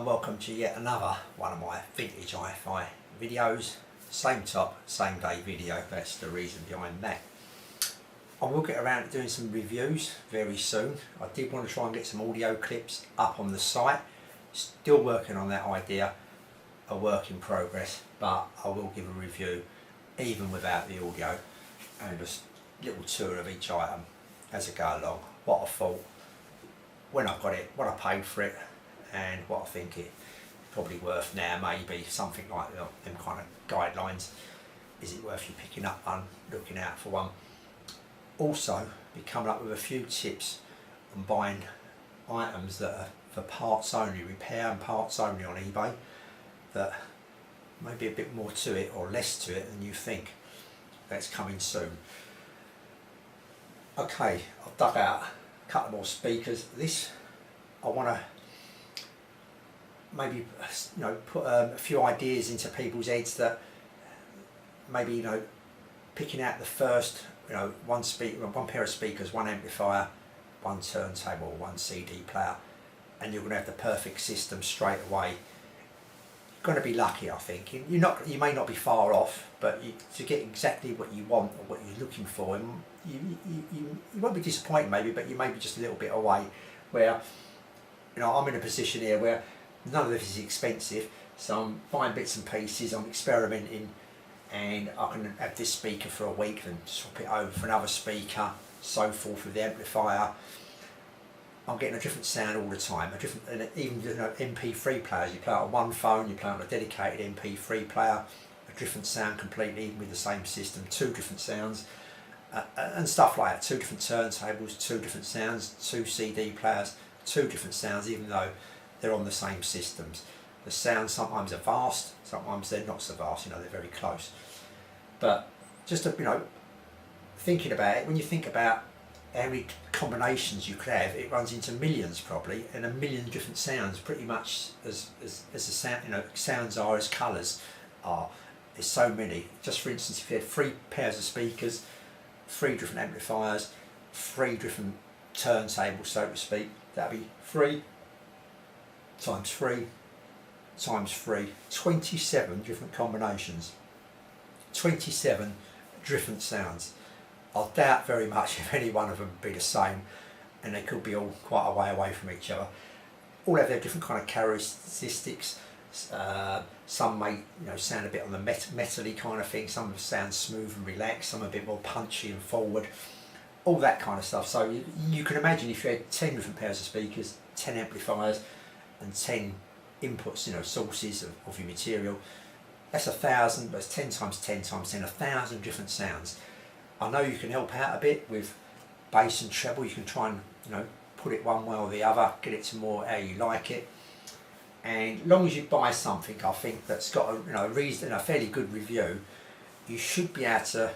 and welcome to yet another one of my vintage HiFi videos. Same top, same day video, that's the reason behind that. I will get around to doing some reviews very soon. I did want to try and get some audio clips up on the site. Still working on that idea, a work in progress, but I will give a review even without the audio and just a little tour of each item as I go along. What I thought, when I got it, what I paid for it, and what I think it's probably worth now, maybe something like them kind of guidelines. Is it worth you picking up one, looking out for one? Also, be coming up with a few tips on buying items that are for parts only, repair and parts only on eBay, that may be a bit more to it or less to it than you think. That's coming soon. Okay, I've dug out a couple more speakers. This, I want to maybe put a few ideas into people's heads that maybe picking out the first one pair of speakers, one amplifier, one turntable, one CD player, and you're going to have the perfect system straight away. You're going to be lucky, I think. You may not be far off, but to get exactly what you want or what you're looking for, you won't be disappointed maybe, but you may be just a little bit away. Where I'm in a position here where none of this is expensive, so I'm buying bits and pieces, I'm experimenting, and I can have this speaker for a week and swap it over for another speaker, so forth with the amplifier. I'm getting a different sound all the time, and even MP3 players, you play it on one phone, you play it on a dedicated MP3 player, a different sound completely with the same system, two different sounds, and stuff like that, two different turntables, two different sounds, two CD players, two different sounds, even though they're on the same systems. The sounds sometimes are vast, sometimes they're not so vast, they're very close. But just thinking about it, when you think about how many combinations you could have, it runs into millions probably, and a million different sounds, pretty much as the sound, sounds are as colours are. There's so many. Just for instance, if you had 3 pairs of speakers, 3 different amplifiers, 3 different turntables, so to speak, that'd be 3 times 3 times 3, 27 different combinations, 27 different sounds. I doubt very much if any one of them would be the same, and they could be all quite a way away from each other. All have their different kind of characteristics. Some may sound a bit on the metally kind of thing, some sound smooth and relaxed, some a bit more punchy and forward, all that kind of stuff. So you can imagine if you had 10 different pairs of speakers, 10 amplifiers and 10 inputs, sources of your material, that's 1,000, that's 10 times 10 times 10, 1,000 different sounds. I know you can help out a bit with bass and treble. You can try and put it one way or the other, get it to more how you like it. And as long as you buy something, I think that's got a fairly good review, you should be able to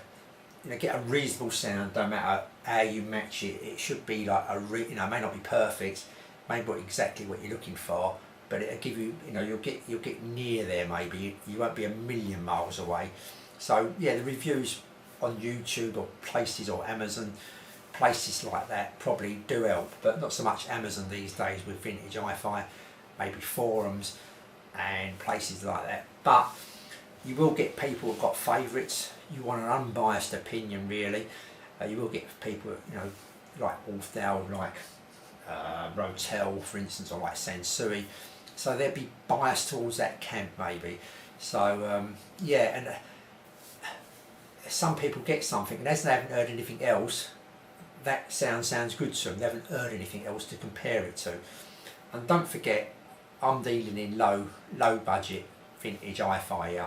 get a reasonable sound. No matter how you match it, it should be like it may not be perfect, maybe not exactly what you're looking for, but it'll give you, you'll get near there. Maybe you won't be a million miles away. So yeah, the reviews on YouTube or places or Amazon, places like that probably do help, but not so much Amazon these days with vintage HiFi, maybe forums and places like that. But you will get people who've got favourites. You want an unbiased opinion really. You will get people like Orthdale, like Rotel for instance, or like Sansui, so they'd be biased towards that camp maybe. So yeah, and some people get something, and as they haven't heard anything else, that sounds good to them. They haven't heard anything else to compare it to. And don't forget, I'm dealing in low budget vintage HiFi here.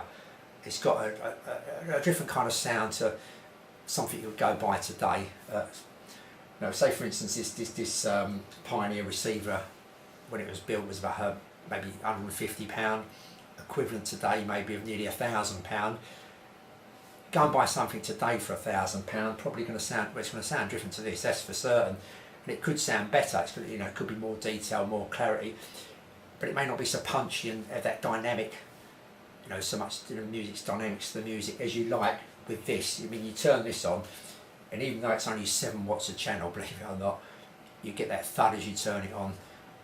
It's got a different kind of sound to something you'll go by today. Say for instance this Pioneer receiver, when it was built, was about maybe £150, equivalent today maybe of nearly £1,000. Go and buy something today for £1,000, probably going to sound, well, it's going to sound different to this, that's for certain. And it could sound better. It's it could be more detail, more clarity, but it may not be so punchy and have that dynamic. So much music's dynamics to the music as you like with this. You turn this on, and even though it's only 7 watts a channel, believe it or not, you get that thud as you turn it on.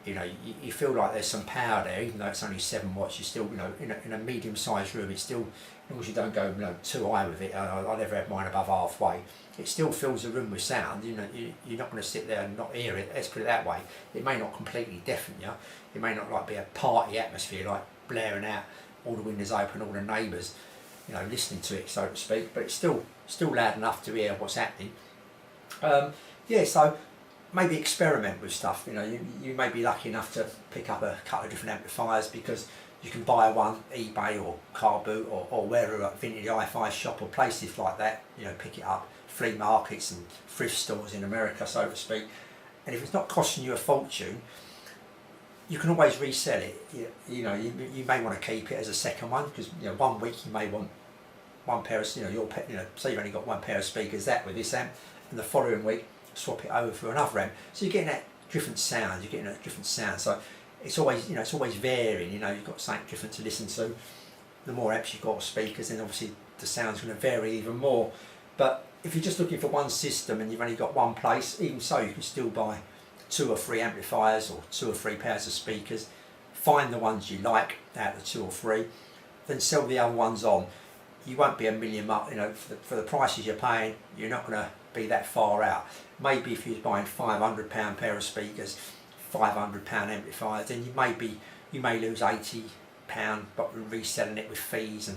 you know, you feel like there's some power there, even though it's only 7 watts. You still, you know, in a medium-sized room, it's still, as long as you don't go, you know, too high with it. I never had mine above halfway. It still fills the room with sound. You know, you're not going to sit there and not hear it. Let's put it that way. It may not completely deafen you. It may not like be a party atmosphere, like blaring out, all the windows open, all the neighbours, you know, listening to it, so to speak. But it's still loud enough to hear what's happening. Yeah, so maybe experiment with stuff. You know, you may be lucky enough to pick up a couple of different amplifiers, because you can buy one eBay or car boot or wherever, a vintage HiFi shop or places like that. You know, pick it up, flea markets and thrift stores in America, so to speak. And if it's not costing you a fortune, you can always resell it. You know, you may want to keep it as a second one, because, you know, 1 week you may want one pair of, you know, say you've only got 1 pair of speakers, that with this amp, and the following week swap it over for another amp. So you're getting that different sound. You're getting that different sound. So it's always, you know, it's always varying. You know, you've got something different to listen to. The more amps you've got, speakers, then obviously the sound's going to vary even more. But if you're just looking for one system and you've only got one place, even so, you can still buy 2 or 3 amplifiers or 2 or 3 pairs of speakers. Find the ones you like out of the 2 or 3, then sell the other ones on. You won't be a million, you know, for the prices you're paying. You're not going to be that far out. Maybe if you're buying £500 pair of speakers, £500 amplifiers, then you may lose £80, but reselling it with fees, and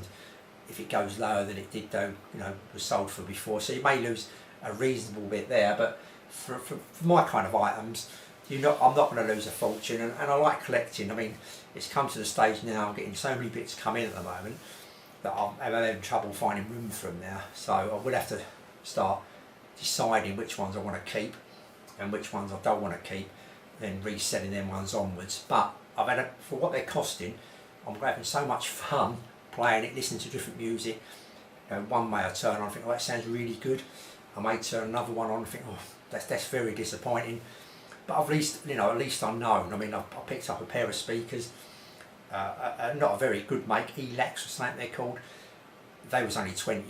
if it goes lower than it did, though, you know, was sold for before, so you may lose a reasonable bit there. But for my kind of items, I'm not going to lose a fortune, and I like collecting. I mean, it's come to the stage now, I'm getting so many bits come in at the moment that I'm having trouble finding room for them now, so I would have to start deciding which ones I want to keep and which ones I don't want to keep, then reselling them ones onwards. But I've had for what they're costing, I'm having so much fun playing it, listening to different music. You know, one may I turn on and think, oh, that sounds really good. I may turn another one on and think, oh, that's very disappointing. But at least, you know, at least I know. I mean, I picked up a pair of speakers, not a very good make, Elax or something they're called. They was only £20.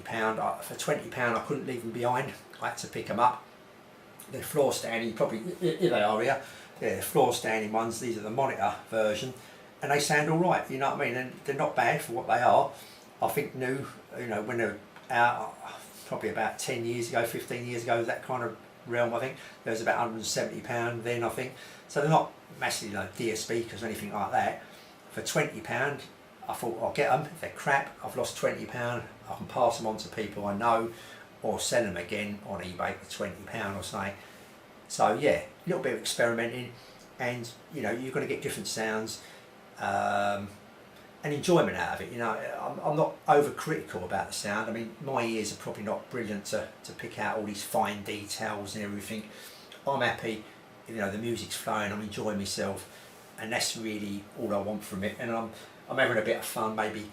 For £20 I couldn't leave them behind. I had to pick them up. They're floor standing, probably, here they are here. Yeah, they're floor standing ones. These are the monitor version, and they sound all right. You know what I mean? And they're not bad for what they are. I think new, you know, when they're out, probably about 10 years ago, 15 years ago, that kind of realm. I think there was about £170 then, I think. So they're not massively, you know, dear speakers or anything like that. For £20, I thought I'll get them. If they're crap, I've lost £20. I can pass them on to people I know, or sell them again on eBay for £20 or something. So yeah, a little bit of experimenting, and you know, you're going to get different sounds and enjoyment out of it. You know, I'm not over critical about the sound. I mean, my ears are probably not brilliant to pick out all these fine details and everything. I'm happy, you know, the music's flowing, I'm enjoying myself, and that's really all I want from it. And I'm having a bit of fun, maybe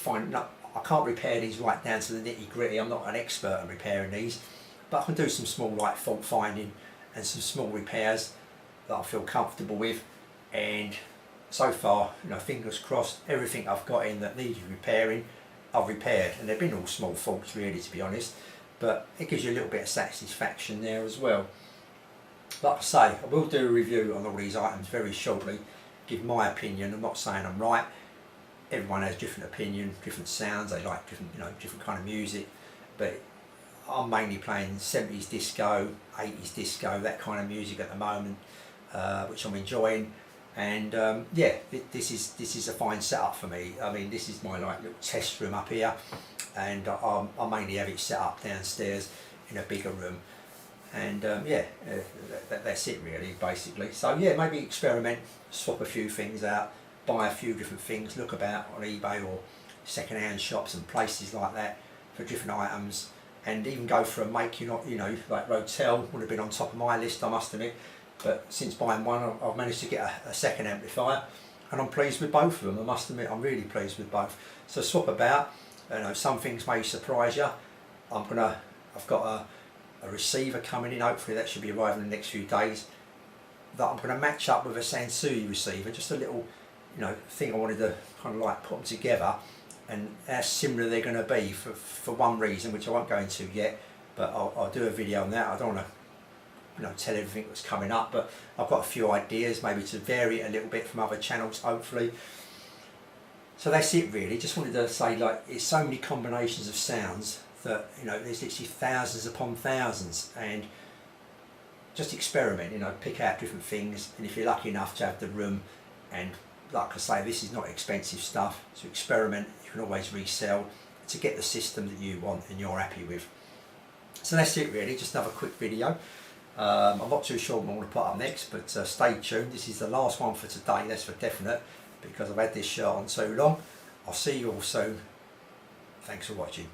I can't repair these right down to the nitty gritty. I'm not an expert in repairing these, but I can do some small like fault finding and some small repairs that I feel comfortable with. And so far, you know, fingers crossed, everything I've got in that needed repairing, I've repaired. And they've been all small faults really, to be honest, but it gives you a little bit of satisfaction there as well. Like I say, I will do a review on all these items very shortly, give my opinion. I'm not saying I'm right. Everyone has different opinion, different sounds. They like different, you know, different kind of music. But I'm mainly playing 70s disco, 80s disco, that kind of music at the moment, which I'm enjoying. And yeah, this is a fine setup for me. I mean, this is my like little test room up here, and I mainly have it set up downstairs in a bigger room. And yeah, that's it really, basically. So yeah, maybe experiment, swap a few things out, buy a few different things, look about on eBay or second-hand shops and places like that for different items, and even go for a make, you know, like Rotel would have been on top of my list, I must admit. But since buying one, I've managed to get a second amplifier, and I'm pleased with both of them. I must admit, I'm really pleased with both. So swap about. You know, some things may surprise you. I've got a receiver coming in. Hopefully that should be arriving in the next few days, that I'm going to match up with a Sansui receiver. Just a little, you know, thing I wanted to kind of like put them together, and how similar they're going to be for one reason, which I won't go into yet, but I'll do a video on that. I don't want to tell everything that's coming up, but I've got a few ideas maybe to vary it a little bit from other channels, hopefully. So that's it really. Just wanted to say, like, it's so many combinations of sounds that there's literally thousands upon thousands, and just experiment, pick out different things, and if you're lucky enough to have the room, and like I say, this is not expensive stuff, so experiment. You can always resell to get the system that you want and you're happy with. So that's it really, just another quick video. I'm not too sure what I'm going to put up next, but stay tuned. This is the last one for today, that's for definite, because I've had this shirt on so long. I'll see you all soon. Thanks for watching.